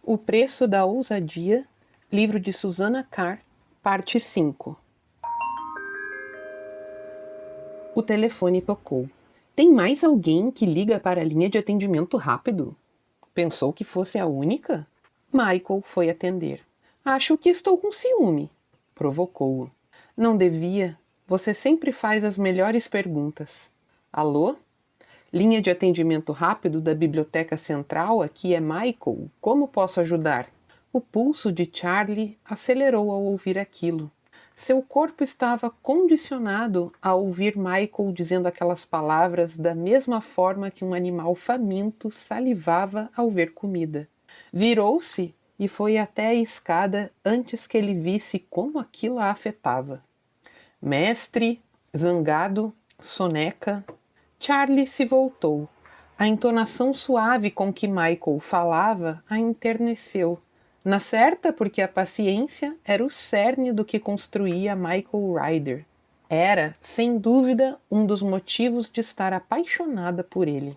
O Preço da Ousadia, livro de Susanna Carr, parte 5. O telefone tocou. Tem mais alguém que liga para a linha de atendimento rápido? Pensou que fosse a única? Michael foi atender. Acho que estou com ciúme. Provocou-o. Não devia. Você sempre faz as melhores perguntas. Alô? Linha de atendimento rápido da Biblioteca Central, aqui é Michael. Como posso ajudar? O pulso de Charlie acelerou ao ouvir aquilo. Seu corpo estava condicionado a ouvir Michael dizendo aquelas palavras da mesma forma que um animal faminto salivava ao ver comida. Virou-se e foi até a escada antes que ele visse como aquilo a afetava. Mestre, zangado, soneca. Charlie se voltou. A entonação suave com que Michael falava a enterneceu. Na certa, porque a paciência era o cerne do que construía Michael Ryder. Era, sem dúvida, um dos motivos de estar apaixonada por ele.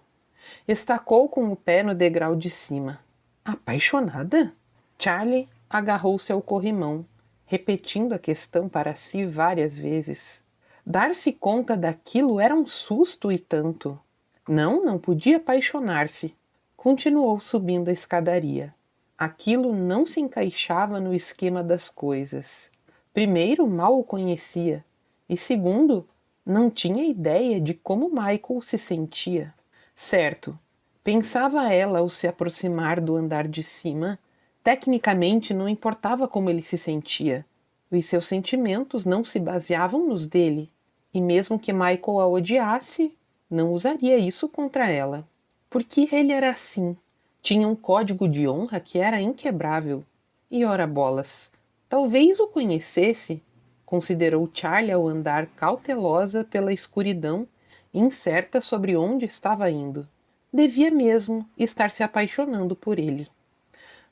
Estacou com o pé no degrau de cima. Apaixonada? Charlie agarrou-se ao corrimão, repetindo a questão para si várias vezes. Dar-se conta daquilo era um susto e tanto. Não podia apaixonar-se. Continuou subindo a escadaria. Aquilo não se encaixava no esquema das coisas. Primeiro, mal o conhecia. E segundo, não tinha ideia de como Michael se sentia. Certo, pensava ela ao se aproximar do andar de cima, tecnicamente não importava como ele se sentia. Os seus sentimentos não se baseavam nos dele. E mesmo que Michael a odiasse, não usaria isso contra ela. Porque ele era assim. Tinha um código de honra que era inquebrável. E ora bolas, talvez o conhecesse, considerou Charlie ao andar cautelosa pela escuridão, incerta sobre onde estava indo. Devia mesmo estar se apaixonando por ele.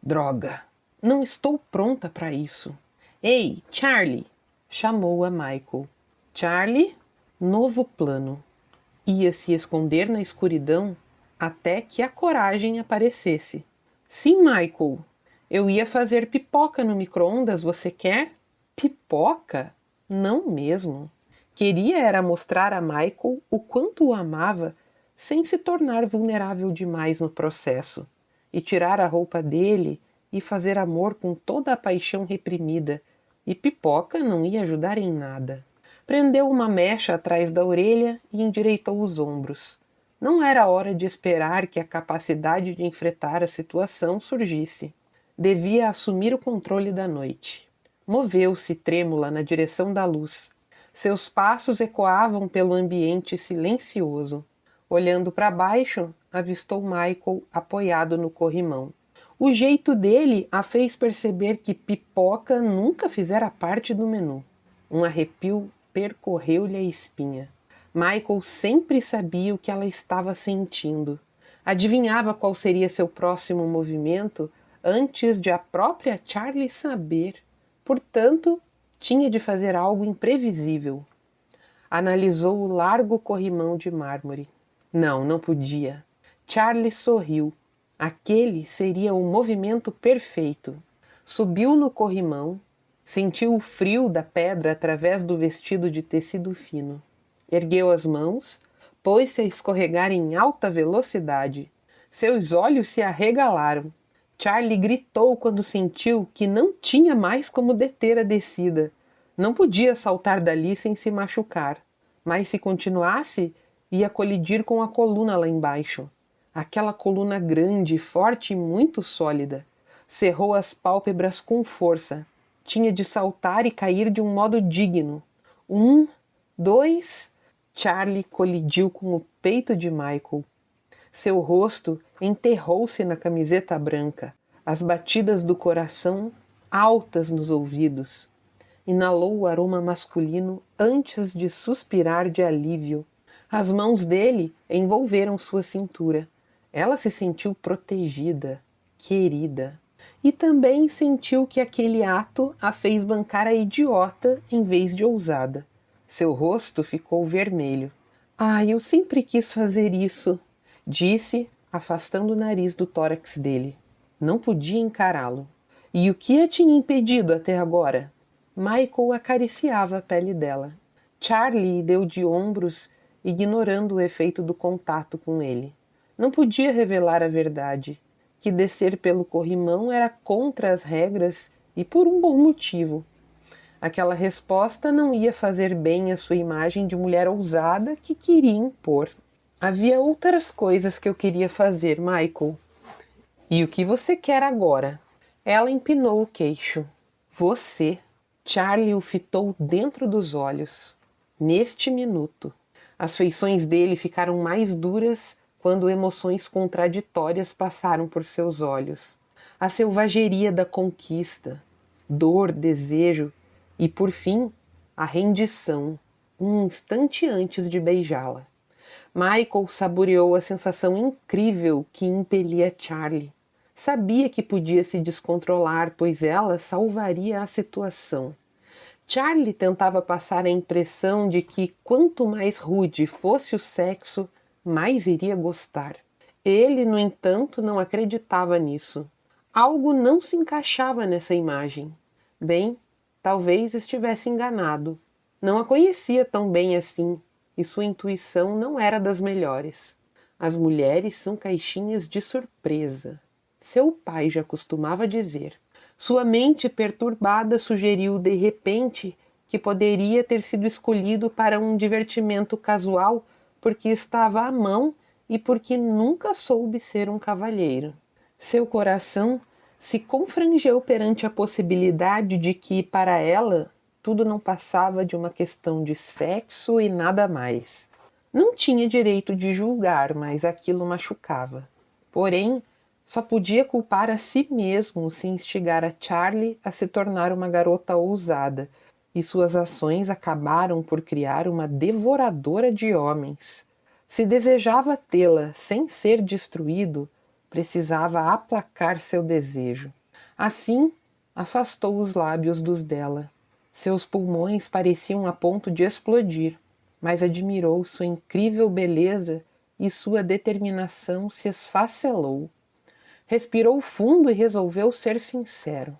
Droga, não estou pronta para isso. Ei, Charlie! Chamou-a Michael. Charlie, novo plano. Ia se esconder na escuridão até que a coragem aparecesse. Sim, Michael. Eu ia fazer pipoca no micro-ondas, você quer? Pipoca? Não mesmo. Queria era mostrar a Michael o quanto o amava sem se tornar vulnerável demais no processo, e tirar a roupa dele e fazer amor com toda a paixão reprimida, e pipoca não ia ajudar em nada. Prendeu uma mecha atrás da orelha e endireitou os ombros. Não era hora de esperar que a capacidade de enfrentar a situação surgisse. Devia assumir o controle da noite. Moveu-se trêmula na direção da luz. Seus passos ecoavam pelo ambiente silencioso. Olhando para baixo, avistou Michael apoiado no corrimão. O jeito dele a fez perceber que pipoca nunca fizera parte do menu. Um arrepio percorreu-lhe a espinha. Michael sempre sabia o que ela estava sentindo. Adivinhava qual seria seu próximo movimento antes de a própria Charlie saber. Portanto, tinha de fazer algo imprevisível. Analisou o largo corrimão de mármore. Não podia. Charlie sorriu. Aquele seria o movimento perfeito. Subiu no corrimão, sentiu o frio da pedra através do vestido de tecido fino. Ergueu as mãos, pôs-se a escorregar em alta velocidade. Seus olhos se arregalaram. Charlie gritou quando sentiu que não tinha mais como deter a descida. Não podia saltar dali sem se machucar, mas se continuasse, ia colidir com a coluna lá embaixo. Aquela coluna grande, forte e muito sólida. Cerrou as pálpebras com força. Tinha de saltar e cair de um modo digno. 1, 2... Charlie colidiu com o peito de Michael. Seu rosto enterrou-se na camiseta branca, as batidas do coração altas nos ouvidos. Inalou o aroma masculino antes de suspirar de alívio. As mãos dele envolveram sua cintura. Ela se sentiu protegida, querida. E também sentiu que aquele ato a fez bancar a idiota em vez de ousada. Seu rosto ficou vermelho. Eu sempre quis fazer isso, disse, afastando o nariz do tórax dele. Não podia encará-lo. E o que a tinha impedido até agora? Michael acariciava a pele dela. Charlie deu de ombros, ignorando o efeito do contato com ele. Não podia revelar a verdade, que descer pelo corrimão era contra as regras e por um bom motivo. Aquela resposta não ia fazer bem à sua imagem de mulher ousada que queria impor. Havia outras coisas que eu queria fazer, Michael. E o que você quer agora? Ela empinou o queixo. Você. Charlie o fitou dentro dos olhos. Neste minuto. As feições dele ficaram mais duras quando emoções contraditórias passaram por seus olhos. A selvageria da conquista, dor, desejo e, por fim, a rendição, um instante antes de beijá-la. Michael saboreou a sensação incrível que impelia Charlie. Sabia que podia se descontrolar, pois ela salvaria a situação. Charlie tentava passar a impressão de que quanto mais rude fosse o sexo, mais iria gostar. Ele, no entanto, não acreditava nisso. Algo não se encaixava nessa imagem. Bem, talvez estivesse enganado. Não a conhecia tão bem assim, e sua intuição não era das melhores. As mulheres são caixinhas de surpresa. Seu pai já costumava dizer. Sua mente perturbada sugeriu de repente que poderia ter sido escolhido para um divertimento casual porque estava à mão e porque nunca soube ser um cavalheiro. Seu coração se confrangeu perante a possibilidade de que, para ela, tudo não passava de uma questão de sexo e nada mais. Não tinha direito de julgar, mas aquilo machucava. Porém, só podia culpar a si mesmo se instigar a Charlie a se tornar uma garota ousada, e suas ações acabaram por criar uma devoradora de homens. Se desejava tê-la sem ser destruído, precisava aplacar seu desejo. Assim, afastou os lábios dos dela. Seus pulmões pareciam a ponto de explodir, mas admirou sua incrível beleza e sua determinação se esfacelou. Respirou fundo e resolveu ser sincero.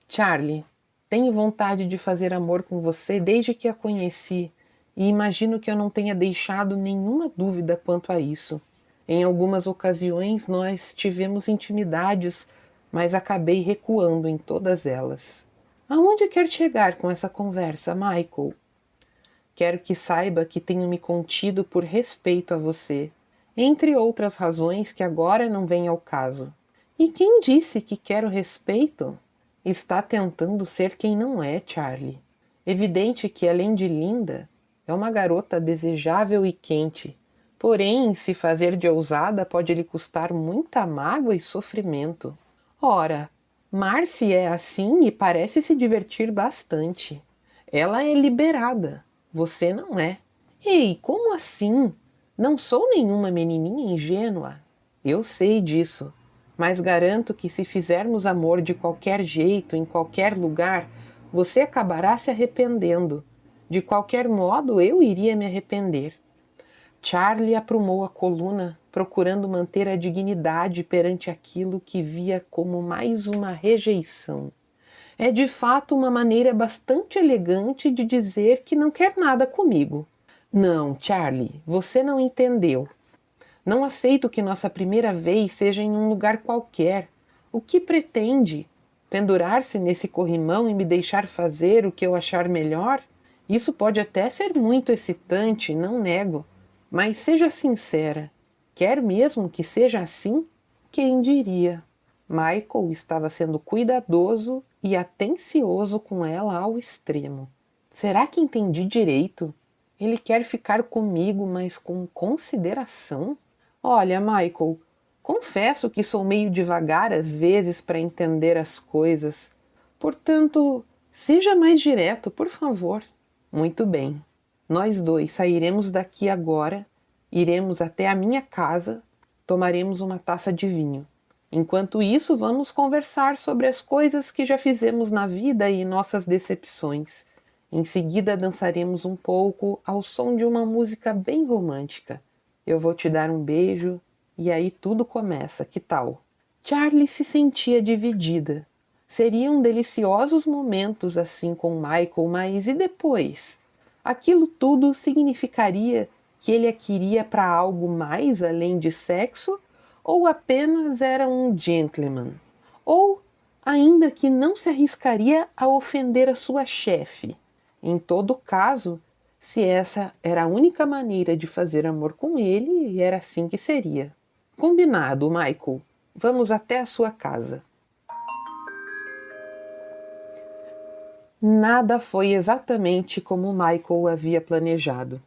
Charlie, tenho vontade de fazer amor com você desde que a conheci e imagino que eu não tenha deixado nenhuma dúvida quanto a isso. Em algumas ocasiões nós tivemos intimidades, mas acabei recuando em todas elas. Aonde quer chegar com essa conversa, Michael? Quero que saiba que tenho me contido por respeito a você, entre outras razões que agora não vêm ao caso. E quem disse que quero respeito? Está tentando ser quem não é, Charlie. Evidente que, além de linda, é uma garota desejável e quente. Porém, se fazer de ousada pode lhe custar muita mágoa e sofrimento. Ora, Marcy é assim e parece se divertir bastante. Ela é liberada. Você não é. Ei, como assim? Não sou nenhuma menininha ingênua. Eu sei disso. Mas garanto que se fizermos amor de qualquer jeito, em qualquer lugar, você acabará se arrependendo. De qualquer modo, eu iria me arrepender. Charlie aprumou a coluna, procurando manter a dignidade perante aquilo que via como mais uma rejeição. É de fato uma maneira bastante elegante de dizer que não quer nada comigo. Não, Charlie, você não entendeu. Não aceito que nossa primeira vez seja em um lugar qualquer. O que pretende? Pendurar-se nesse corrimão e me deixar fazer o que eu achar melhor? Isso pode até ser muito excitante, não nego. Mas seja sincera. Quer mesmo que seja assim? Quem diria? Michael estava sendo cuidadoso e atencioso com ela ao extremo. Será que entendi direito? Ele quer ficar comigo, mas com consideração? Olha, Michael, confesso que sou meio devagar às vezes para entender as coisas. Portanto, seja mais direto, por favor. Muito bem. Nós dois sairemos daqui agora, iremos até a minha casa, tomaremos uma taça de vinho. Enquanto isso, vamos conversar sobre as coisas que já fizemos na vida e nossas decepções. Em seguida, dançaremos um pouco ao som de uma música bem romântica. Eu vou te dar um beijo e aí tudo começa, que tal? Charlie se sentia dividida. Seriam deliciosos momentos assim com Michael, mas e depois? Aquilo tudo significaria que ele a queria para algo mais além de sexo? Ou apenas era um gentleman? Ou ainda que não se arriscaria a ofender a sua chefe? Em todo caso, se essa era a única maneira de fazer amor com ele, era assim que seria. Combinado, Michael. Vamos até a sua casa. Nada foi exatamente como Michael havia planejado.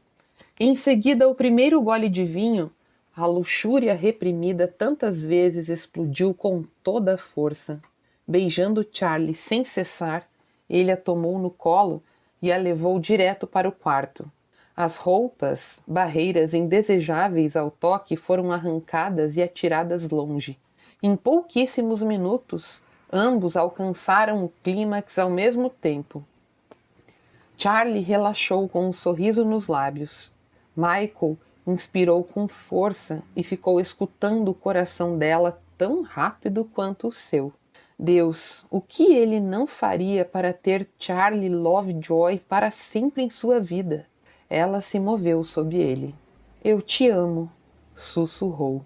Em seguida, o primeiro gole de vinho, a luxúria reprimida tantas vezes explodiu com toda a força. Beijando Charlie sem cessar, ele a tomou no colo e a levou direto para o quarto. As roupas, barreiras indesejáveis ao toque, foram arrancadas e atiradas longe. Em pouquíssimos minutos, ambos alcançaram o clímax ao mesmo tempo. Charlie relaxou com um sorriso nos lábios. Michael inspirou com força e ficou escutando o coração dela tão rápido quanto o seu. Deus, o que ele não faria para ter Charlie Lovejoy para sempre em sua vida? Ela se moveu sob ele. Eu te amo, sussurrou.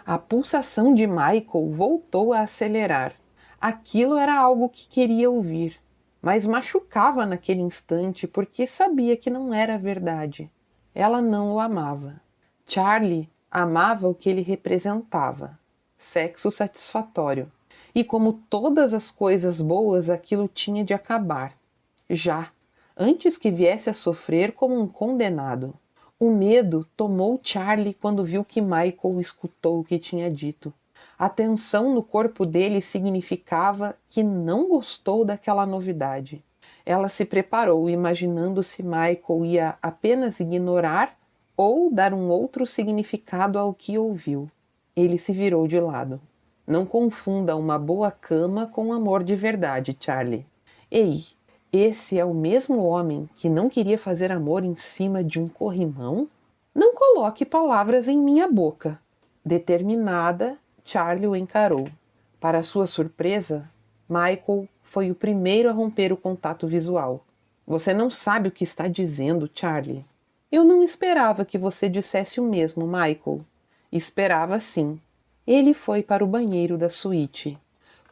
A pulsação de Michael voltou a acelerar. Aquilo era algo que queria ouvir, mas machucava naquele instante porque sabia que não era verdade. Ela não o amava. Charlie amava o que ele representava, sexo satisfatório. E como todas as coisas boas, aquilo tinha de acabar. Já, antes que viesse a sofrer como um condenado. O medo tomou Charlie quando viu que Michael escutou o que tinha dito. A tensão no corpo dele significava que não gostou daquela novidade. Ela se preparou, imaginando se Michael ia apenas ignorar ou dar um outro significado ao que ouviu. Ele se virou de lado. Não confunda uma boa cama com amor de verdade, Charlie. Ei, esse é o mesmo homem que não queria fazer amor em cima de um corrimão? Não coloque palavras em minha boca. Determinada, Charlie o encarou. Para sua surpresa, Michael foi o primeiro a romper o contato visual. Você não sabe o que está dizendo, Charlie. Eu não esperava que você dissesse o mesmo, Michael. Esperava sim. Ele foi para o banheiro da suíte.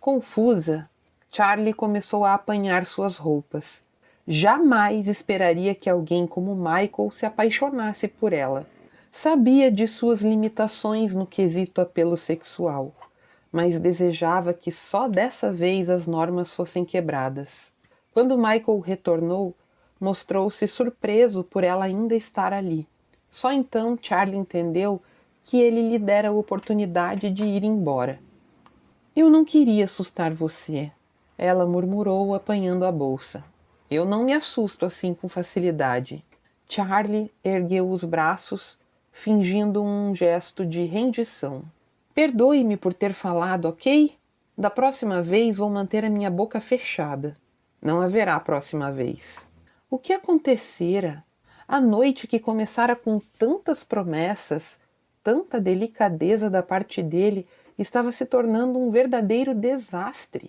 Confusa, Charlie começou a apanhar suas roupas. Jamais esperaria que alguém como Michael se apaixonasse por ela. Sabia de suas limitações no quesito apelo sexual, mas desejava que só dessa vez as normas fossem quebradas. Quando Michael retornou, mostrou-se surpreso por ela ainda estar ali. Só então Charlie entendeu que ele lhe dera a oportunidade de ir embora. Eu não queria assustar você, ela murmurou apanhando a bolsa. Eu não me assusto assim com facilidade. Charlie ergueu os braços, fingindo um gesto de rendição. Perdoe-me por ter falado, ok? Da próxima vez vou manter a minha boca fechada. Não haverá próxima vez. O que acontecera? A noite que começara com tantas promessas, tanta delicadeza da parte dele, estava se tornando um verdadeiro desastre.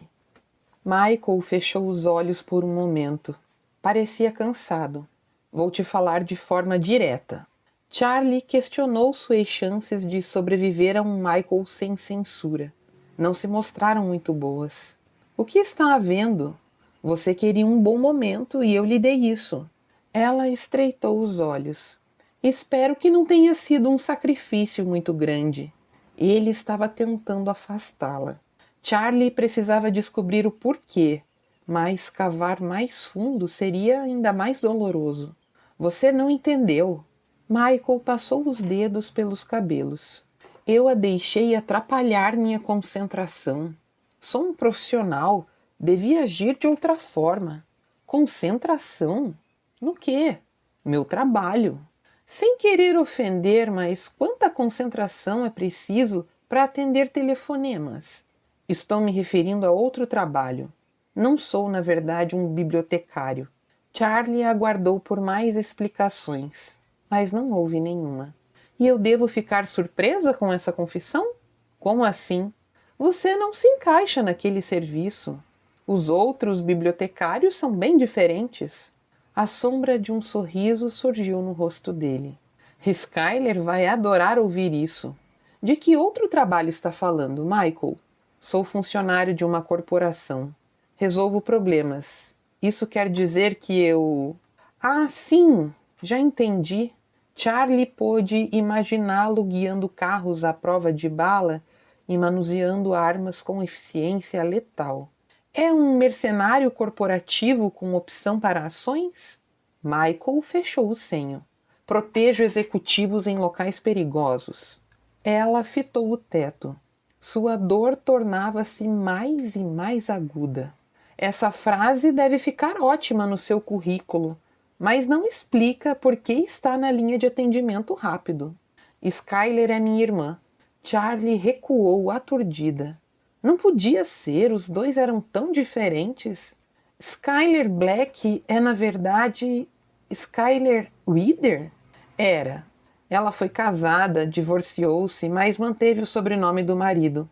Michael fechou os olhos por um momento. Parecia cansado. Vou te falar de forma direta. Charlie questionou suas chances de sobreviver a um Michael sem censura. Não se mostraram muito boas. O que está havendo? Você queria um bom momento e eu lhe dei isso. Ela estreitou os olhos. Espero que não tenha sido um sacrifício muito grande. Ele estava tentando afastá-la. Charlie precisava descobrir o porquê, mas cavar mais fundo seria ainda mais doloroso. Você não entendeu. Michael passou os dedos pelos cabelos. Eu a deixei atrapalhar minha concentração. Sou um profissional, devia agir de outra forma. Concentração? No quê? Meu trabalho. Sem querer ofender, mas quanta concentração é preciso para atender telefonemas? Estou me referindo a outro trabalho. Não sou, na verdade, um bibliotecário. Charlie aguardou por mais explicações, mas não houve nenhuma. E eu devo ficar surpresa com essa confissão? Como assim? Você não se encaixa naquele serviço. Os outros bibliotecários são bem diferentes. A sombra de um sorriso surgiu no rosto dele. Skyler vai adorar ouvir isso. De que outro trabalho está falando, Michael? Sou funcionário de uma corporação. Resolvo problemas. Isso quer dizer que eu... Ah, sim, já entendi. Charlie pôde imaginá-lo guiando carros à prova de bala e manuseando armas com eficiência letal. É um mercenário corporativo com opção para ações? Michael fechou o senho. Protejo executivos em locais perigosos. Ela fitou o teto. Sua dor tornava-se mais e mais aguda. Essa frase deve ficar ótima no seu currículo, mas não explica por que está na linha de atendimento rápido. Skyler é minha irmã. Charlie recuou aturdida. Não podia ser, os dois eram tão diferentes. Skyler Black é, na verdade, Skyler Reader? Era. Ela foi casada, divorciou-se, mas manteve o sobrenome do marido.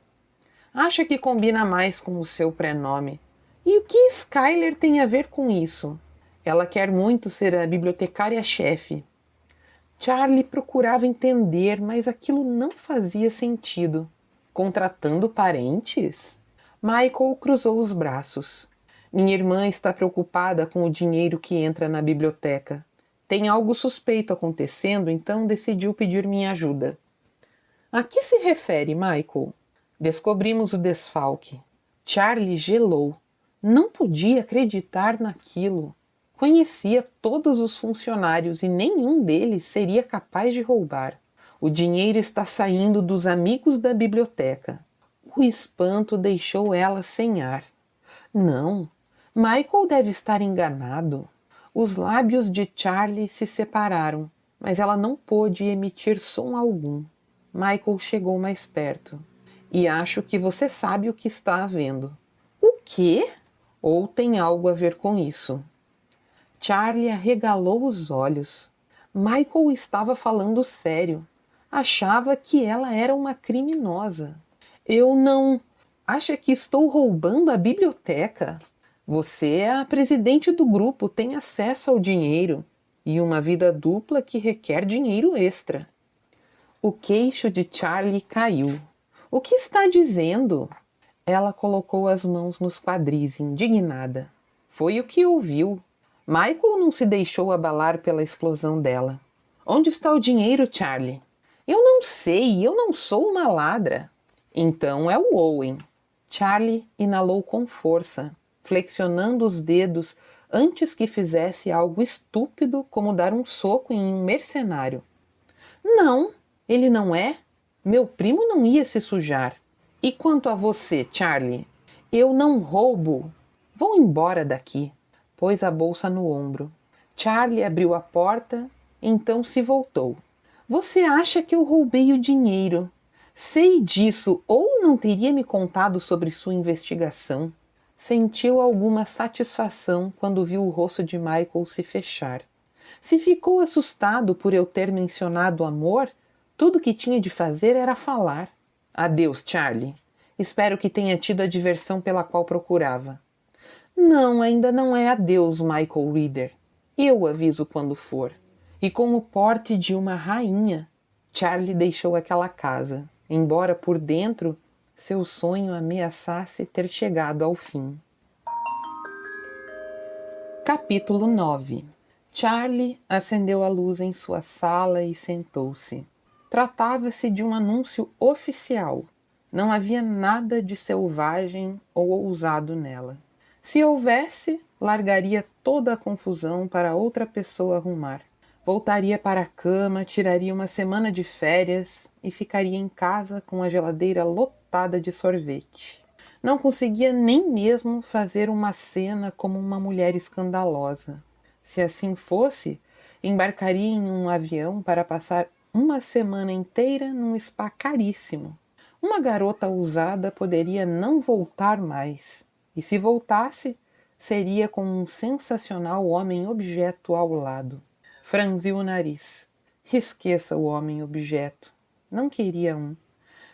Acha que combina mais com o seu prenome. E o que Skyler tem a ver com isso? Ela quer muito ser a bibliotecária-chefe. Charlie procurava entender, mas aquilo não fazia sentido. Contratando parentes? Michael cruzou os braços. Minha irmã está preocupada com o dinheiro que entra na biblioteca. Tem algo suspeito acontecendo, então decidiu pedir minha ajuda. A que se refere, Michael? Descobrimos o desfalque. Charlie gelou. Não podia acreditar naquilo. Conhecia todos os funcionários e nenhum deles seria capaz de roubar. O dinheiro está saindo dos amigos da biblioteca. O espanto deixou ela sem ar. Não, Michael deve estar enganado. Os lábios de Charlie se separaram, mas ela não pôde emitir som algum. Michael chegou mais perto. E acho que você sabe o que está havendo. O quê? Ou tem algo a ver com isso? Charlie arregalou os olhos. Michael estava falando sério. Achava que ela era uma criminosa. Eu não... Acha que estou roubando a biblioteca? Você é a presidente do grupo, tem acesso ao dinheiro. E uma vida dupla que requer dinheiro extra. O queixo de Charlie caiu. O que está dizendo? Ela colocou as mãos nos quadris, indignada. Foi o que ouviu. Michael não se deixou abalar pela explosão dela. Onde está o dinheiro, Charlie? Eu não sei, eu não sou uma ladra. Então é o Owen. Charlie inalou com força, flexionando os dedos antes que fizesse algo estúpido como dar um soco em um mercenário. Não, ele não é. Meu primo não ia se sujar. E quanto a você, Charlie? Eu não roubo. Vou embora daqui. Pôs a bolsa no ombro. Charlie abriu a porta, então se voltou. Você acha que eu roubei o dinheiro? Sei disso, ou não teria me contado sobre sua investigação. Sentiu alguma satisfação quando viu o rosto de Michael se fechar. Se ficou assustado por eu ter mencionado amor, tudo que tinha de fazer era falar. Adeus, Charlie. Espero que tenha tido a diversão pela qual procurava. Não, ainda não é adeus, Michael Reader. Eu aviso quando for. E com o porte de uma rainha, Charlie deixou aquela casa, embora por dentro seu sonho ameaçasse ter chegado ao fim. Capítulo 9. Charlie acendeu a luz em sua sala e sentou-se. Tratava-se de um anúncio oficial. Não havia nada de selvagem ou ousado nela. Se houvesse, largaria toda a confusão para outra pessoa arrumar. Voltaria para a cama, tiraria uma semana de férias e ficaria em casa com a geladeira lotada de sorvete. Não conseguia nem mesmo fazer uma cena como uma mulher escandalosa. Se assim fosse, embarcaria em um avião para passar uma semana inteira num spa caríssimo. Uma garota ousada poderia não voltar mais. E se voltasse, seria com um sensacional homem-objeto ao lado. Franziu o nariz. Esqueça o homem-objeto. Não queria um.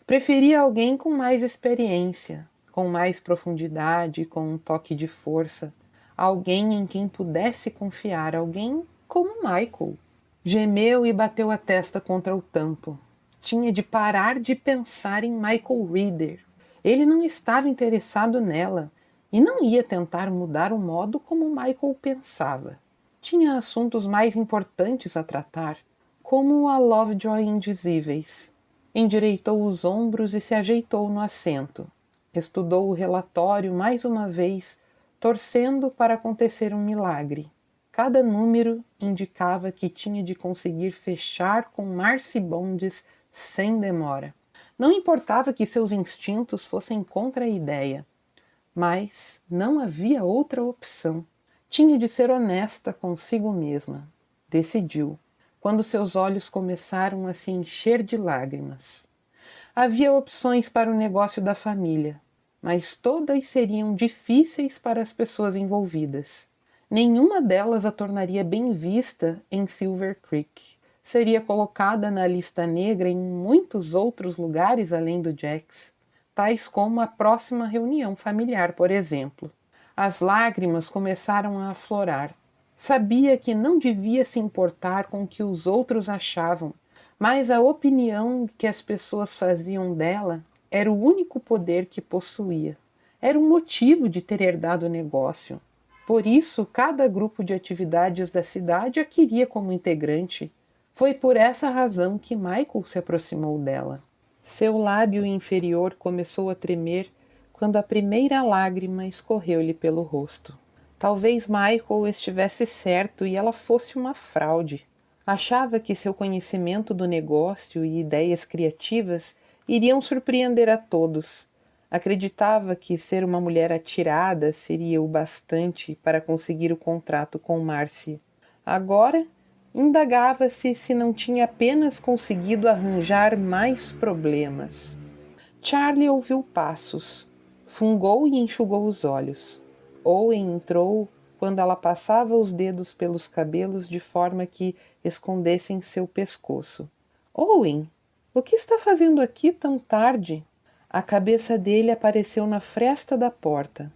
Preferia alguém com mais experiência, com mais profundidade, com um toque de força. Alguém em quem pudesse confiar, alguém como Michael. Gemeu e bateu a testa contra o tampo. Tinha de parar de pensar em Michael Reader. Ele não estava interessado nela e não ia tentar mudar o modo como Michael pensava. Tinha assuntos mais importantes a tratar, como a Lovejoy indizíveis. Endireitou os ombros e se ajeitou no assento. Estudou o relatório mais uma vez, torcendo para acontecer um milagre. Cada número indicava que tinha de conseguir fechar com Marcy Bondes sem demora. Não importava que seus instintos fossem contra a ideia, mas não havia outra opção. Tinha de ser honesta consigo mesma. Decidiu, quando seus olhos começaram a se encher de lágrimas. Havia opções para o negócio da família, mas todas seriam difíceis para as pessoas envolvidas. Nenhuma delas a tornaria bem vista em Silver Creek. Seria colocada na lista negra em muitos outros lugares além do Jack's, tais como a próxima reunião familiar, por exemplo. As lágrimas começaram a aflorar. Sabia que não devia se importar com o que os outros achavam, mas a opinião que as pessoas faziam dela era o único poder que possuía. Era o motivo de ter herdado o negócio. Por isso, cada grupo de atividades da cidade a queria como integrante. Foi por essa razão que Michael se aproximou dela. Seu lábio inferior começou a tremer quando a primeira lágrima escorreu-lhe pelo rosto. Talvez Michael estivesse certo e ela fosse uma fraude. Achava que seu conhecimento do negócio e ideias criativas iriam surpreender a todos. Acreditava que ser uma mulher atirada seria o bastante para conseguir o contrato com Marcy. Agora, indagava-se se não tinha apenas conseguido arranjar mais problemas. Charlie ouviu passos, fungou e enxugou os olhos. Owen entrou quando ela passava os dedos pelos cabelos de forma que escondessem seu pescoço. Owen, o que está fazendo aqui tão tarde? A cabeça dele apareceu na fresta da porta.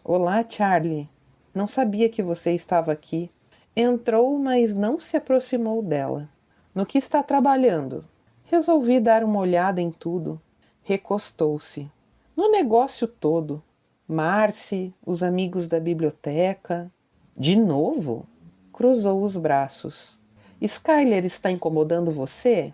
Olá, Charlie. Não sabia que você estava aqui. Entrou, mas não se aproximou dela. No que está trabalhando? Resolvi dar uma olhada em tudo. Recostou-se. No negócio todo. Marcy, os amigos da biblioteca. De novo? Cruzou os braços. Skyler está incomodando você?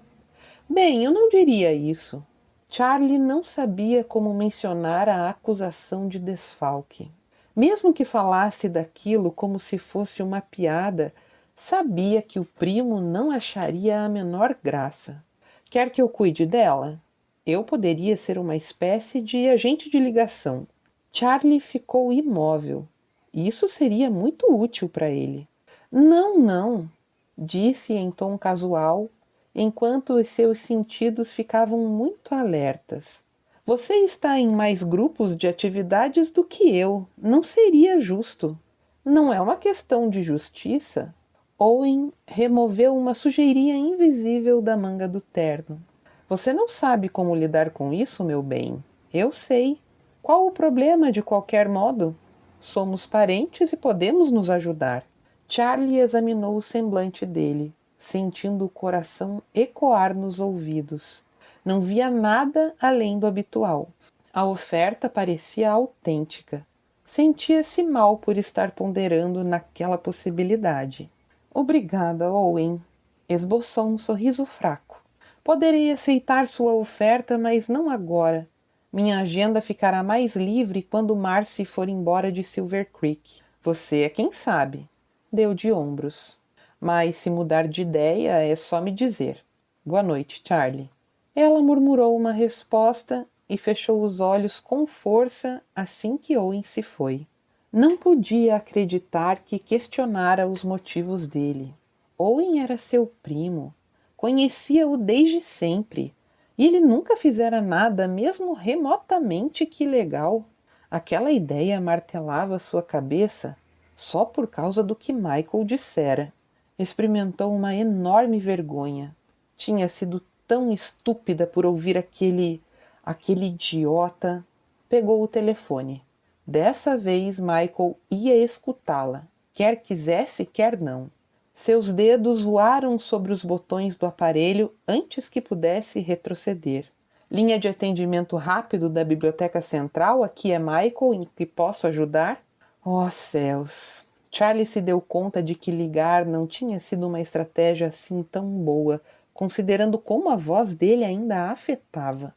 Bem, eu não diria isso. Charlie não sabia como mencionar a acusação de desfalque. Mesmo que falasse daquilo como se fosse uma piada, sabia que o primo não acharia a menor graça. Quer que eu cuide dela? Eu poderia ser uma espécie de agente de ligação. Charlie ficou imóvel. Isso seria muito útil para ele. Não, não, disse em tom casual, enquanto os seus sentidos ficavam muito alertas. Você está em mais grupos de atividades do que eu. Não seria justo. Não é uma questão de justiça. Owen removeu uma sujeirinha invisível da manga do terno. Você não sabe como lidar com isso, meu bem. Eu sei. Qual o problema, de qualquer modo? Somos parentes e podemos nos ajudar. Charlie examinou o semblante dele, sentindo o coração ecoar nos ouvidos. Não via nada além do habitual. A oferta parecia autêntica. Sentia-se mal por estar ponderando naquela possibilidade. Obrigada, Owen. Esboçou um sorriso fraco. Poderei aceitar sua oferta, mas não agora. Minha agenda ficará mais livre quando Marcy for embora de Silver Creek. Você é quem sabe. Deu de ombros. Mas se mudar de ideia é só me dizer. Boa noite, Charlie. Ela murmurou uma resposta e fechou os olhos com força assim que Owen se foi. Não podia acreditar que questionara os motivos dele. Owen era seu primo. Conhecia-o desde sempre. E ele nunca fizera nada, mesmo remotamente que ilegal. Aquela ideia martelava sua cabeça só por causa do que Michael dissera. Experimentou uma enorme vergonha. Tinha sido tão estúpida por ouvir aquele Aquele idiota pegou o telefone. Dessa vez Michael ia escutá-la, quer quisesse, quer não. Seus dedos voaram sobre os botões do aparelho antes que pudesse retroceder. Linha de atendimento rápido da Biblioteca Central, aqui é Michael, em que posso ajudar? Oh, céus! Charlie se deu conta de que ligar não tinha sido uma estratégia assim tão boa, considerando como a voz dele ainda a afetava.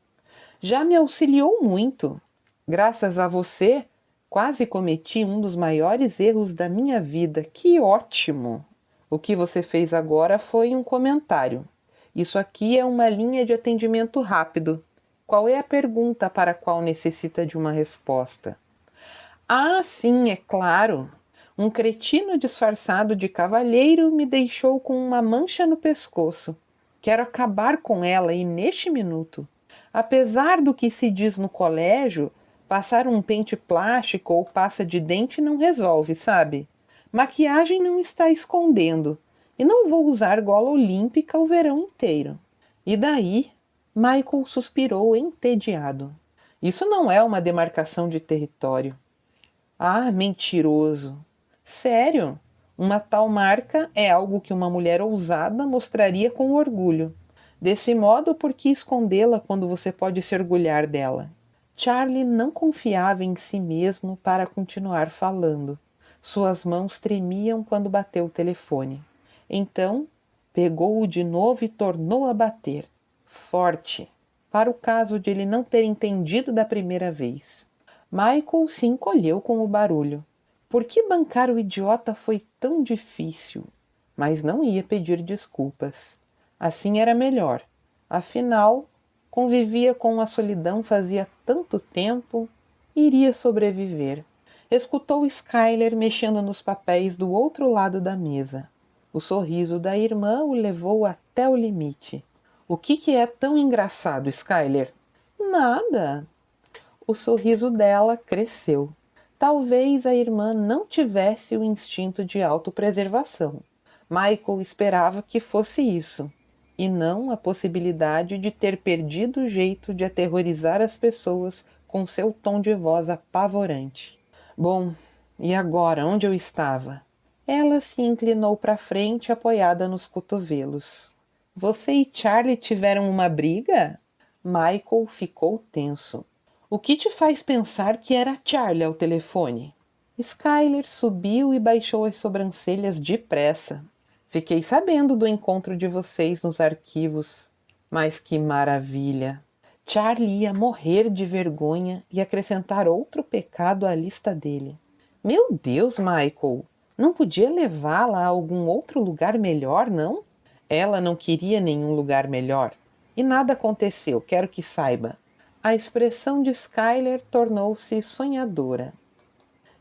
Já me auxiliou muito. Graças a você, quase cometi um dos maiores erros da minha vida. Que ótimo! O que você fez agora foi um comentário. Isso aqui é uma linha de atendimento rápido. Qual é a pergunta para a qual necessita de uma resposta? Ah, sim, é claro. Um cretino disfarçado de cavalheiro me deixou com uma mancha no pescoço. Quero acabar com ela e neste minuto. Apesar do que se diz no colégio, passar um pente plástico ou pasta de dente não resolve, sabe? Maquiagem não está escondendo. E não vou usar gola olímpica o verão inteiro. E daí? Michael suspirou entediado. Isso não é uma demarcação de território. Ah, mentiroso! Sério? Uma tal marca é algo que uma mulher ousada mostraria com orgulho. Desse modo, por que escondê-la quando você pode se orgulhar dela? Charlie não confiava em si mesmo para continuar falando. Suas mãos tremiam quando bateu o telefone. Então, pegou-o de novo e tornou a bater. Forte, para o caso de ele não ter entendido da primeira vez. Michael se encolheu com o barulho. Por que bancar o idiota foi tão difícil? Mas não ia pedir desculpas. Assim era melhor. Afinal, convivia com a solidão fazia tanto tempo, iria sobreviver. Escutou Skyler mexendo nos papéis do outro lado da mesa. O sorriso da irmã o levou até o limite. O que é tão engraçado, Skyler? Nada. O sorriso dela cresceu. Talvez a irmã não tivesse o instinto de autopreservação. Michael esperava que fosse isso, e não a possibilidade de ter perdido o jeito de aterrorizar as pessoas com seu tom de voz apavorante. Bom, e agora, onde eu estava? Ela se inclinou para frente, apoiada nos cotovelos. Você e Charlie tiveram uma briga? Michael ficou tenso. O que te faz pensar que era Charlie ao telefone? Skyler subiu e baixou as sobrancelhas depressa. Fiquei sabendo do encontro de vocês nos arquivos. Mas que maravilha! Charlie ia morrer de vergonha e acrescentar outro pecado à lista dele. Meu Deus, Michael! Não podia levá-la a algum outro lugar melhor, não? Ela não queria nenhum lugar melhor. E nada aconteceu, quero que saiba. A expressão de Skyler tornou-se sonhadora.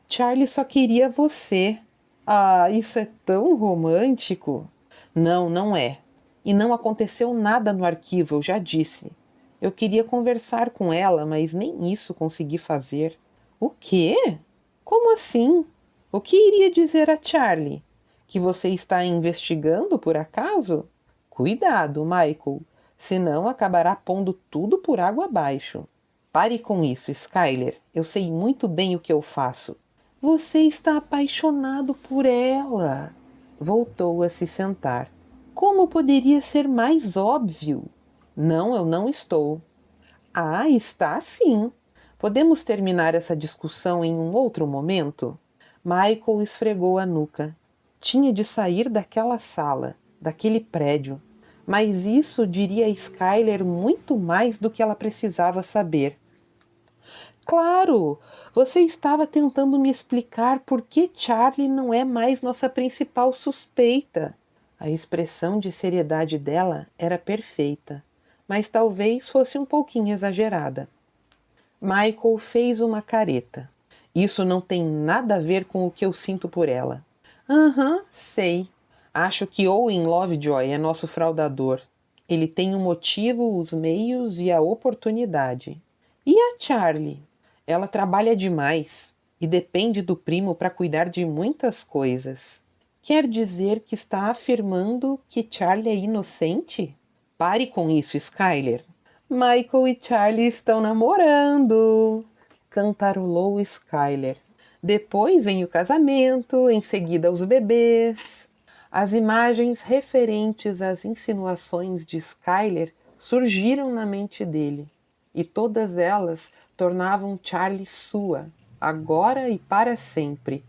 Charlie só queria você. Ah, isso é tão romântico. Não, não é. E não aconteceu nada no arquivo, eu já disse. Eu queria conversar com ela, mas nem isso consegui fazer. O quê? Como assim? O que iria dizer a Charlie? Que você está investigando, por acaso? Cuidado, Michael, senão acabará pondo tudo por água abaixo. Pare com isso, Skyler. Eu sei muito bem o que eu faço. Você está apaixonado por ela. Voltou a se sentar. Como poderia ser mais óbvio? Não, eu não estou. Ah, está sim. Podemos terminar essa discussão em um outro momento? Michael esfregou a nuca. Tinha de sair daquela sala, daquele prédio. Mas isso diria a Skyler muito mais do que ela precisava saber. Claro! Você estava tentando me explicar por que Charlie não é mais nossa principal suspeita. A expressão de seriedade dela era perfeita, mas talvez fosse um pouquinho exagerada. Michael fez uma careta. Isso não tem nada a ver com o que eu sinto por ela. Sei. Acho que Owen Lovejoy é nosso fraudador. Ele tem o motivo, os meios e a oportunidade. E a Charlie? Ela trabalha demais e depende do primo para cuidar de muitas coisas. Quer dizer que está afirmando que Charlie é inocente? Pare com isso, Skyler. Michael e Charlie estão namorando, cantarolou Skyler. Depois vem o casamento, em seguida os bebês. As imagens referentes às insinuações de Skyler surgiram na mente dele, e todas elas tornavam Charlie sua, agora e para sempre,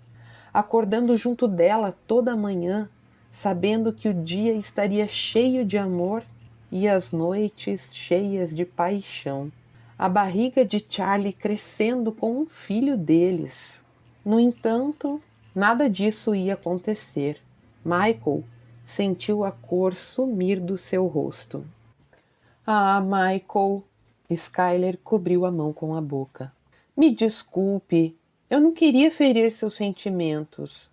acordando junto dela toda manhã, sabendo que o dia estaria cheio de amor e as noites cheias de paixão. A barriga de Charlie crescendo com um filho deles. No entanto, nada disso ia acontecer. Michael sentiu a cor sumir do seu rosto. Ah, Michael! Skyler cobriu a mão com a boca. Me desculpe, eu não queria ferir seus sentimentos.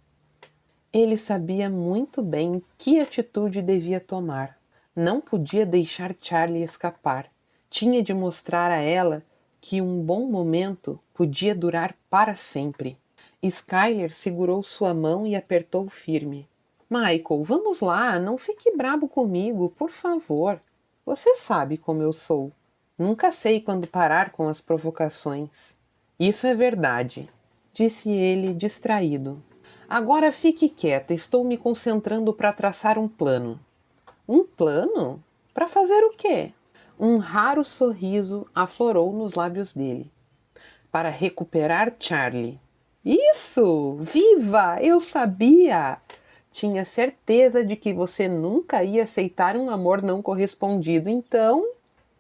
Ele sabia muito bem que atitude devia tomar. Não podia deixar Charlie escapar. Tinha de mostrar a ela que um bom momento podia durar para sempre. Skyler segurou sua mão e apertou firme. Michael, vamos lá, não fique brabo comigo, por favor. Você sabe como eu sou. Nunca sei quando parar com as provocações. Isso é verdade, disse ele, distraído. Agora fique quieta, estou me concentrando para traçar um plano. Um plano? Para fazer o quê? Um raro sorriso aflorou nos lábios dele. Para recuperar Charlie. Isso! Viva! Eu sabia! Tinha certeza de que você nunca ia aceitar um amor não correspondido, então...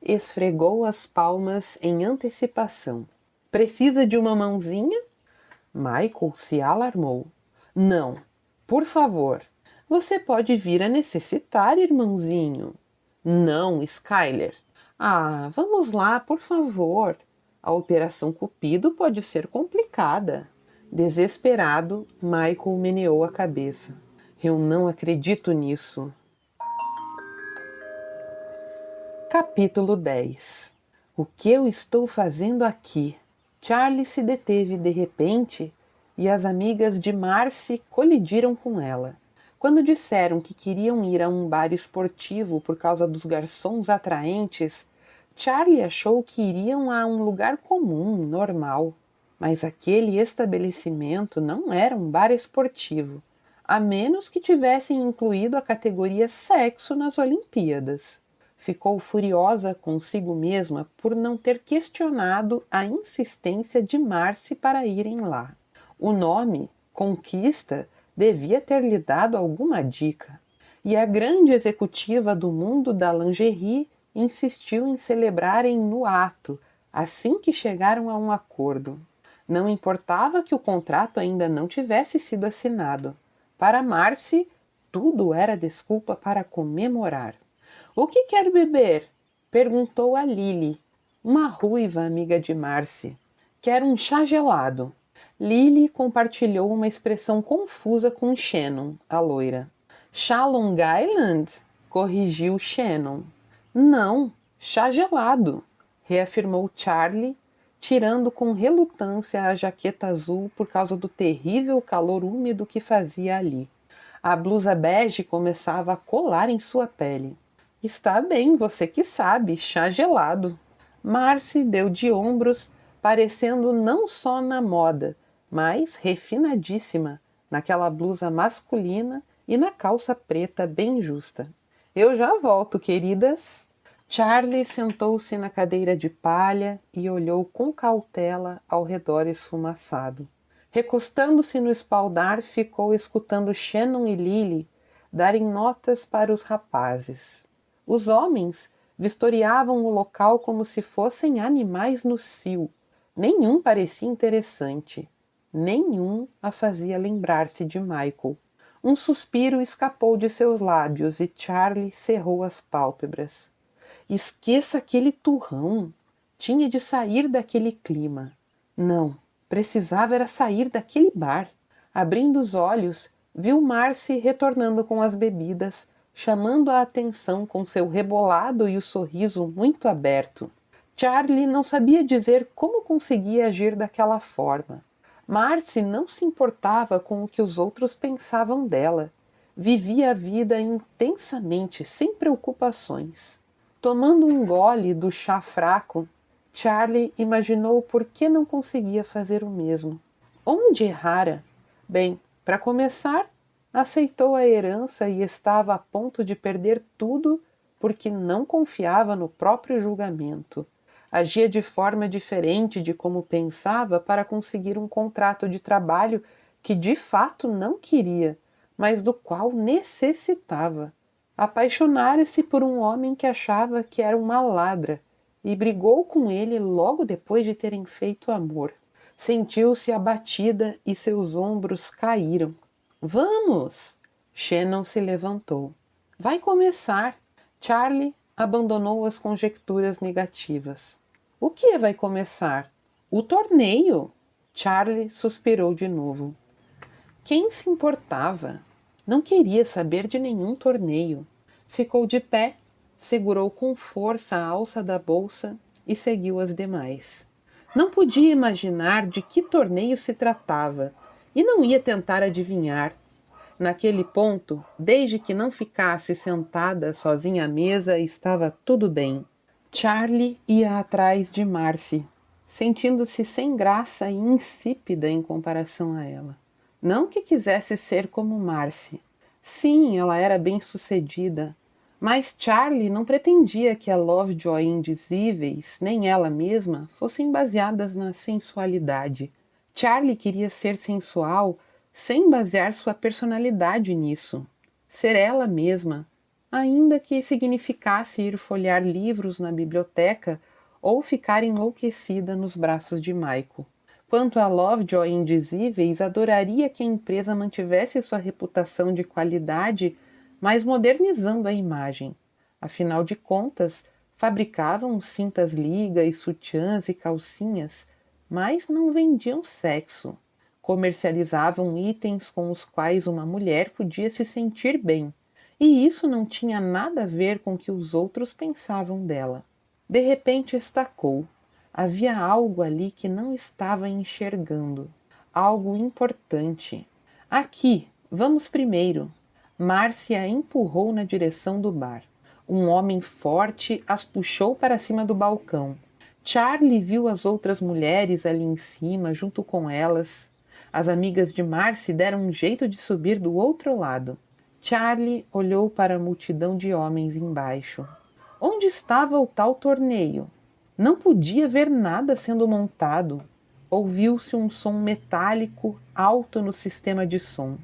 Esfregou as palmas em antecipação. Precisa de uma mãozinha? Michael se alarmou. Não, por favor. Você pode vir a necessitar, irmãozinho. Não, Skyler. Ah, vamos lá, por favor. A Operação Cupido pode ser complicada. Desesperado, Michael meneou a cabeça. Eu não acredito nisso. Capítulo 10. O que eu estou fazendo aqui? Charlie se deteve de repente e as amigas de Marcy colidiram com ela. Quando disseram que queriam ir a um bar esportivo por causa dos garçons atraentes, Charlie achou que iriam a um lugar comum, normal. Mas aquele estabelecimento não era um bar esportivo, a menos que tivessem incluído a categoria sexo nas Olimpíadas. Ficou furiosa consigo mesma por não ter questionado a insistência de Marcy para irem lá. O nome, Conquista, devia ter lhe dado alguma dica. E a grande executiva do mundo da lingerie insistiu em celebrarem no ato, assim que chegaram a um acordo. Não importava que o contrato ainda não tivesse sido assinado. Para Marcy, tudo era desculpa para comemorar. O que quer beber? Perguntou a Lily, uma ruiva amiga de Marcy. Quero um chá gelado. Lily compartilhou uma expressão confusa com Shannon, a loira. Chá Long Island? Corrigiu Shannon. Não, chá gelado, reafirmou Charlie, tirando com relutância a jaqueta azul por causa do terrível calor úmido que fazia ali. A blusa bege começava a colar em sua pele. Está bem, você que sabe, chá gelado. Marcy deu de ombros, parecendo não só na moda, mas refinadíssima, naquela blusa masculina e na calça preta bem justa. Eu já volto, queridas. Charlie sentou-se na cadeira de palha e olhou com cautela ao redor esfumaçado. Recostando-se no espaldar, ficou escutando Shannon e Lily darem notas para os rapazes. Os homens vistoriavam o local como se fossem animais no cio. Nenhum parecia interessante. Nenhum a fazia lembrar-se de Michael. Um suspiro escapou de seus lábios e Charlie cerrou as pálpebras. Esqueça aquele turrão. Tinha de sair daquele clima. Não, precisava era sair daquele bar. Abrindo os olhos, viu Marcy retornando com as bebidas, chamando a atenção com seu rebolado e o sorriso muito aberto. Charlie não sabia dizer como conseguia agir daquela forma. Marcy não se importava com o que os outros pensavam dela. Vivia a vida intensamente, sem preocupações. Tomando um gole do chá fraco, Charlie imaginou por que não conseguia fazer o mesmo. Onde errara? Bem, para começar, aceitou a herança e estava a ponto de perder tudo porque não confiava no próprio julgamento. Agia de forma diferente de como pensava para conseguir um contrato de trabalho que de fato não queria, mas do qual necessitava. Apaixonara-se por um homem que achava que era uma ladra e brigou com ele logo depois de terem feito amor. Sentiu-se abatida e seus ombros caíram. Vamos! Shannon se levantou. Vai começar. Charlie abandonou as conjecturas negativas. O que vai começar? O torneio! Charlie suspirou de novo. Quem se importava? Não queria saber de nenhum torneio. Ficou de pé, segurou com força a alça da bolsa e seguiu as demais. Não podia imaginar de que torneio se tratava e não ia tentar adivinhar. Naquele ponto, desde que não ficasse sentada sozinha à mesa, estava tudo bem. Charlie ia atrás de Marcy, sentindo-se sem graça e insípida em comparação a ela. Não que quisesse ser como Marcy. Sim, ela era bem-sucedida, mas Charlie não pretendia que a Lovejoy indizíveis, nem ela mesma, fossem baseadas na sensualidade. Charlie queria ser sensual sem basear sua personalidade nisso. Ser ela mesma, ainda que significasse ir folhear livros na biblioteca ou ficar enlouquecida nos braços de Michael. Quanto a Lovejoy indizíveis, adoraria que a empresa mantivesse sua reputação de qualidade, mas modernizando a imagem. Afinal de contas, fabricavam cintas liga e sutiãs e calcinhas, mas não vendiam sexo. Comercializavam itens com os quais uma mulher podia se sentir bem, e isso não tinha nada a ver com o que os outros pensavam dela. De repente estacou. Havia algo ali que não estava enxergando. Algo importante. Aqui, vamos primeiro. Marcy a empurrou na direção do bar. Um homem forte as puxou para cima do balcão. Charlie viu as outras mulheres ali em cima, junto com elas. As amigas de Marcy deram um jeito de subir do outro lado. Charlie olhou para a multidão de homens embaixo. Onde estava o tal torneio? Não podia ver nada sendo montado. Ouviu-se um som metálico alto no sistema de som.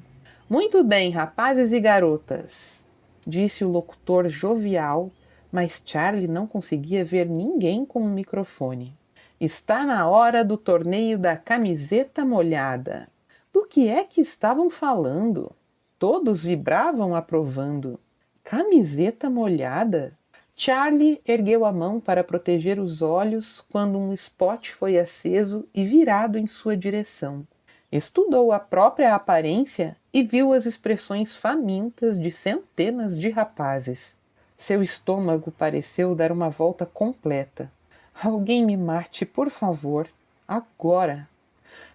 Muito bem, rapazes e garotas, disse o locutor jovial, mas Charlie não conseguia ver ninguém com um microfone. Está na hora do torneio da camiseta molhada. Do que é que estavam falando? Todos vibravam aprovando. Camiseta molhada? Charlie ergueu a mão para proteger os olhos quando um spot foi aceso e virado em sua direção. Estudou a própria aparência e viu as expressões famintas de centenas de rapazes. Seu estômago pareceu dar uma volta completa. Alguém me mate, por favor. Agora.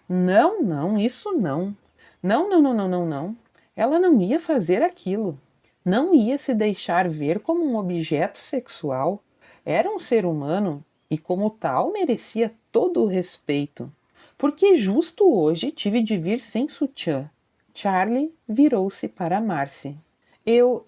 Não, isso não. Não. Ela não ia fazer aquilo. Não ia se deixar ver como um objeto sexual. Era um ser humano e, como tal, merecia todo o respeito. Porque justo hoje tive de vir sem sutiã. Charlie virou-se para Marcy. Eu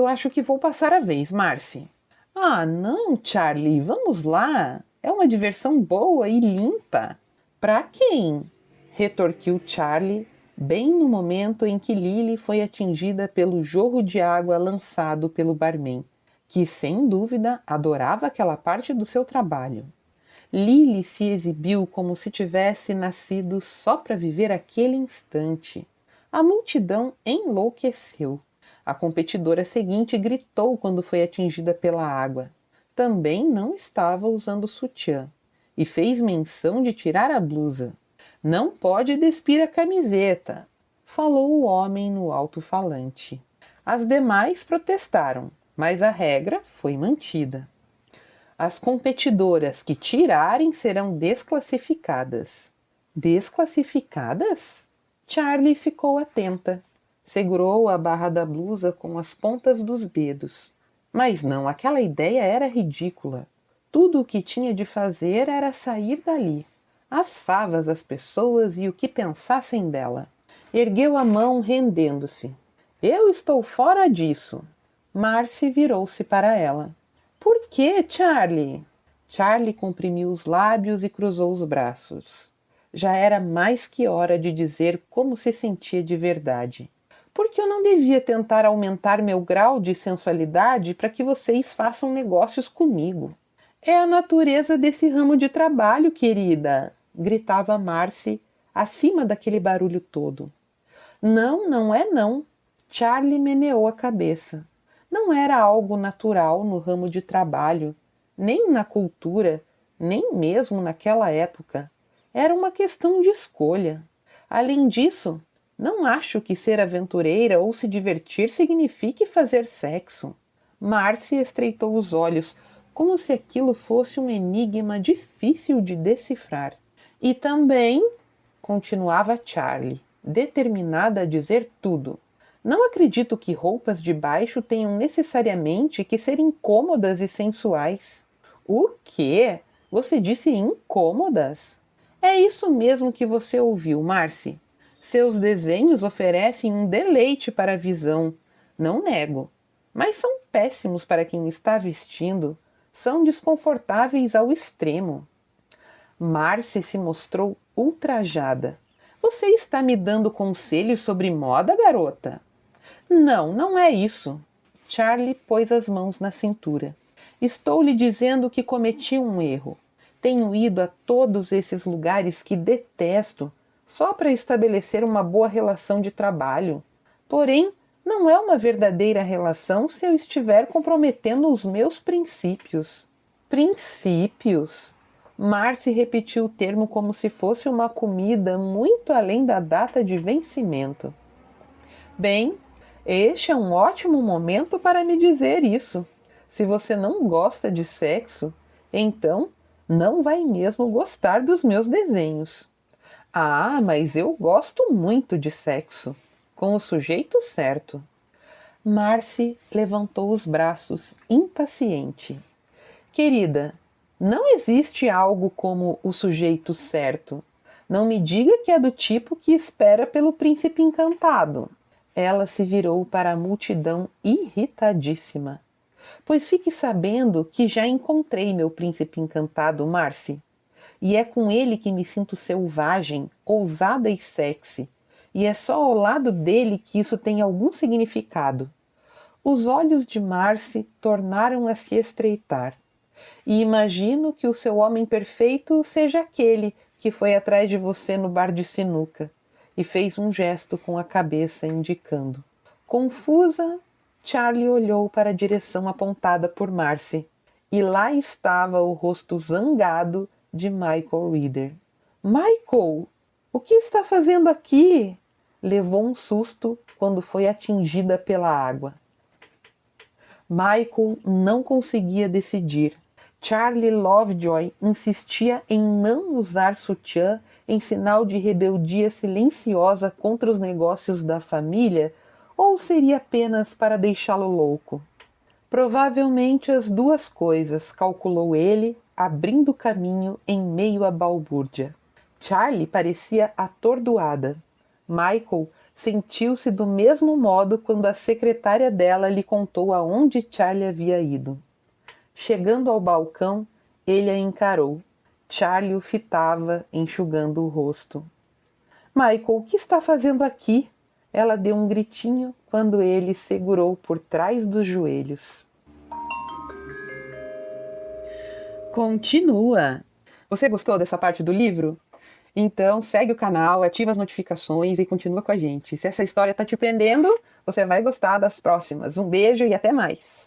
acho que vou passar a vez, Marcy. Ah, não, Charlie, vamos lá. É uma diversão boa e limpa. Para quem? Retorquiu Charlie, bem no momento em que Lily foi atingida pelo jorro de água lançado pelo barman, que, sem dúvida, adorava aquela parte do seu trabalho. Lily se exibiu como se tivesse nascido só para viver aquele instante. A multidão enlouqueceu. A competidora seguinte gritou quando foi atingida pela água. Também não estava usando sutiã e fez menção de tirar a blusa. Não pode despir a camiseta, falou o homem no alto-falante. As demais protestaram, mas a regra foi mantida. As competidoras que tirarem serão desclassificadas. Desclassificadas? Charlie ficou atenta. Segurou a barra da blusa com as pontas dos dedos. Mas não, aquela ideia era ridícula. Tudo o que tinha de fazer era sair dali. As favas, as pessoas e o que pensassem dela. Ergueu a mão, rendendo-se. Eu estou fora disso. Marcy virou-se para ela. Por que, Charlie? Charlie comprimiu os lábios e cruzou os braços. Já era mais que hora de dizer como se sentia de verdade. Porque eu não devia tentar aumentar meu grau de sensualidade para que vocês façam negócios comigo. É a natureza desse ramo de trabalho, querida, gritava Marcy, acima daquele barulho todo. Não, não é não. Charlie meneou a cabeça. Não era algo natural no ramo de trabalho, nem na cultura, nem mesmo naquela época. Era uma questão de escolha. Além disso, não acho que ser aventureira ou se divertir signifique fazer sexo. Marcy estreitou os olhos, como se aquilo fosse um enigma difícil de decifrar. E também, continuava Charlie, determinada a dizer tudo, não acredito que roupas de baixo tenham necessariamente que ser incômodas e sensuais. O quê? Você disse incômodas? É isso mesmo que você ouviu, Marcy. Seus desenhos oferecem um deleite para a visão, não nego, mas são péssimos para quem está vestindo, são desconfortáveis ao extremo. Marcy se mostrou ultrajada. Você está me dando conselhos sobre moda, garota? Não, não é isso. Charlie pôs as mãos na cintura. Estou lhe dizendo que cometi um erro. Tenho ido a todos esses lugares que detesto, só para estabelecer uma boa relação de trabalho. Porém, não é uma verdadeira relação se eu estiver comprometendo os meus princípios. Princípios? Marcy repetiu o termo como se fosse uma comida muito além da data de vencimento. Bem, este é um ótimo momento para me dizer isso. Se você não gosta de sexo, então não vai mesmo gostar dos meus desenhos. Ah, mas eu gosto muito de sexo, com o sujeito certo. Marcy levantou os braços, impaciente. Querida, não existe algo como o sujeito certo. Não me diga que é do tipo que espera pelo príncipe encantado. Ela se virou para a multidão irritadíssima. Pois fique sabendo que já encontrei meu príncipe encantado, Marcy. E é com ele que me sinto selvagem, ousada e sexy. E é só ao lado dele que isso tem algum significado. Os olhos de Marcy tornaram a se estreitar. E imagino que o seu homem perfeito seja aquele que foi atrás de você no bar de sinuca. E fez um gesto com a cabeça indicando. Confusa, Charlie olhou para a direção apontada por Marcy. E lá estava o rosto zangado de Michael Reader. Michael, o que está fazendo aqui? Levou um susto quando foi atingida pela água. Michael não conseguia decidir. Charlie Lovejoy insistia em não usar sutiã em sinal de rebeldia silenciosa contra os negócios da família, ou seria apenas para deixá-lo louco? Provavelmente as duas coisas, calculou ele, abrindo caminho em meio à balbúrdia. Charlie parecia atordoada. Michael sentiu-se do mesmo modo quando a secretária dela lhe contou aonde Charlie havia ido. Chegando ao balcão, ele a encarou. Charlie o fitava, enxugando o rosto. Michael, o que está fazendo aqui? Ela deu um gritinho quando ele segurou por trás dos joelhos. Continua! Você gostou dessa parte do livro? Então segue o canal, ativa as notificações e continua com a gente. Se essa história está te prendendo, você vai gostar das próximas. Um beijo e até mais!